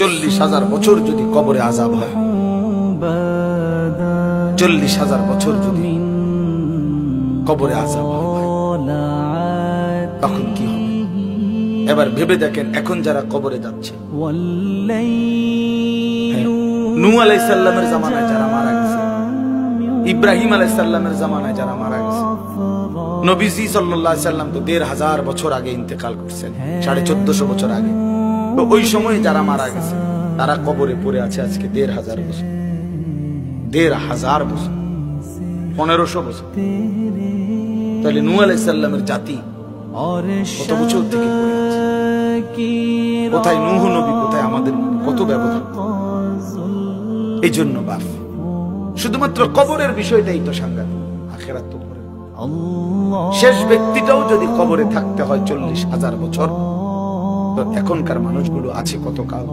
40,000 বছর যদি কবরে আযাব হয়, 40,000 বছর যদি কবরে আযাব হয়, তখন কি হবে? এবার ভেবে দেখেন, এখন যারা কবরে যাচ্ছে, নূহ আলাইহিস সালামের জামানায় যারা মারা গেছে, ইব্রাহিম আলাইহিস সালামের জামানায় যারা মারা গেছে, নবীজি সাল্লাল্লাহু আলাইহি সাল্লাম তো 1,500 বছর আগে ইন্তেকাল করছেন, 1450 বছর আগে। তো ওই সময় যারা মারা গেছে তারা কবরে পড়ে আছে আজকে 1,500 বছর, 1,500 বছর, 1500 বছর। তাহলে নূহ আলাইহিস সালামের জাতি কত বছর থেকে পড়ে আছে? কোথায় নূহ নবী, কোথায় আমাদের নবী? কত ব্যবধান! এই জন্য বাপ, শুধুমাত্র কবরের বিষয়টাই তো সাংঘাতিক, আখিরাত তো পরে। শেষ ব্যক্তিটাও যদি কবরে থাকতে হয় 40,000 বছর, তো এখনকার মানুষগুলো আছে কত কাল?